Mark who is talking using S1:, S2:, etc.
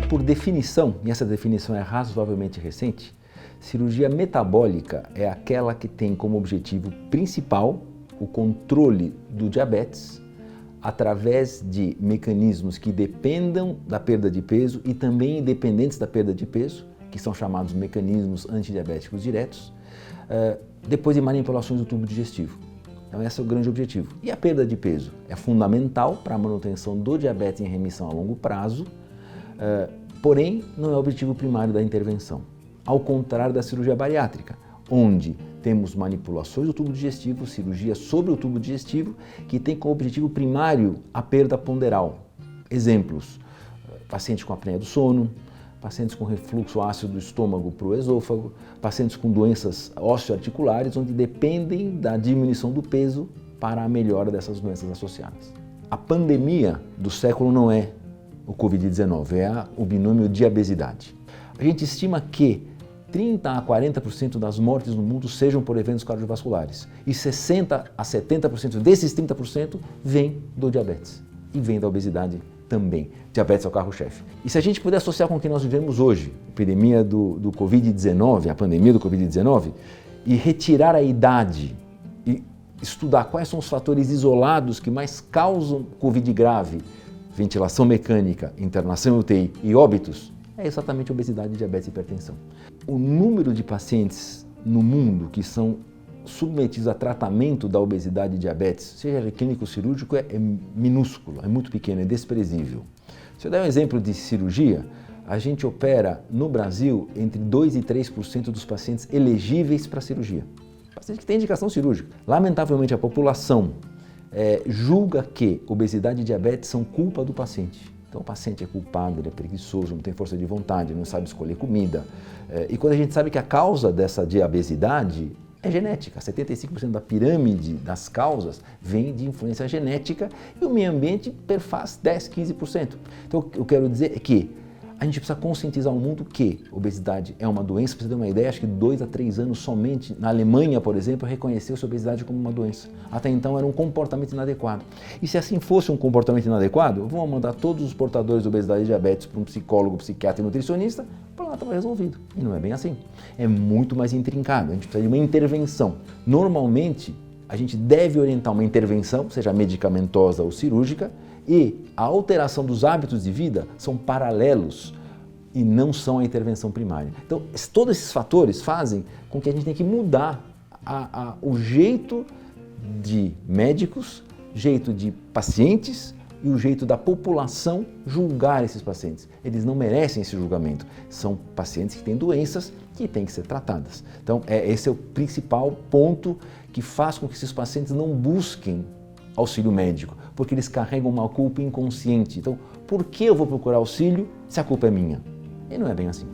S1: Por definição, e essa definição é razoavelmente recente, cirurgia metabólica é aquela que tem como objetivo principal o controle do diabetes através de mecanismos que dependam da perda de peso e também independentes da perda de peso, que são chamados mecanismos antidiabéticos diretos, depois de manipulações do tubo digestivo. Então esse é o grande objetivo. E a perda de peso é fundamental para a manutenção do diabetes em remissão a longo prazo, porém não é o objetivo primário da intervenção. Ao contrário da cirurgia bariátrica, onde temos manipulações do tubo digestivo, cirurgia sobre o tubo digestivo, que tem como objetivo primário a perda ponderal. Exemplos: pacientes com apneia do sono, pacientes com refluxo ácido do estômago para o esôfago, pacientes com doenças osteoarticulares, onde dependem da diminuição do peso para a melhora dessas doenças associadas. A pandemia do século não é o Covid-19, é o binômio diabesidade. A gente estima que 30 a 40% das mortes no mundo sejam por eventos cardiovasculares e 60 a 70% desses 30% vêm do diabetes e vem da obesidade também. Diabetes é o carro-chefe. E se a gente puder associar com o que nós vivemos hoje, a epidemia do Covid-19, a pandemia do Covid-19, e retirar a idade e estudar quais são os fatores isolados que mais causam Covid grave, ventilação mecânica, internação em UTI e óbitos, é exatamente obesidade, diabetes e hipertensão. O número de pacientes no mundo que são submetidos a tratamento da obesidade e diabetes, seja clínico cirúrgico, é minúsculo, é muito pequeno, é desprezível. Se eu der um exemplo de cirurgia, a gente opera no Brasil entre 2% e 3% dos pacientes elegíveis para cirurgia. Paciente que tem indicação cirúrgica. Lamentavelmente, a população julga que obesidade e diabetes são culpa do paciente. Então o paciente é culpado, ele é preguiçoso, não tem força de vontade, não sabe escolher comida. E quando a gente sabe que a causa dessa diabesidade é genética, 75% da pirâmide das causas vem de influência genética e o meio ambiente perfaz 10, 15%. Então o que eu quero dizer é que a gente precisa conscientizar o mundo que obesidade é uma doença. Para você ter uma ideia, acho que 2 a 3 anos somente, na Alemanha, por exemplo, reconheceu-se a obesidade como uma doença. Até então era um comportamento inadequado. E se assim fosse um comportamento inadequado, vamos mandar todos os portadores de obesidade e diabetes para um psicólogo, psiquiatra e nutricionista, o problema estava resolvido. E não é bem assim. É muito mais intrincado, a gente precisa de uma intervenção. Normalmente, a gente deve orientar uma intervenção, seja medicamentosa ou cirúrgica, e a alteração dos hábitos de vida são paralelos e não são a intervenção primária. Então, todos esses fatores fazem com que a gente tenha que mudar o jeito de médicos, jeito de pacientes e o jeito da população julgar esses pacientes. Eles não merecem esse julgamento. São pacientes que têm doenças que têm que ser tratadas. Então, esse é o principal ponto que faz com que esses pacientes não busquem auxílio médico, porque eles carregam uma culpa inconsciente. Então, por que eu vou procurar auxílio se a culpa é minha? E não é bem assim.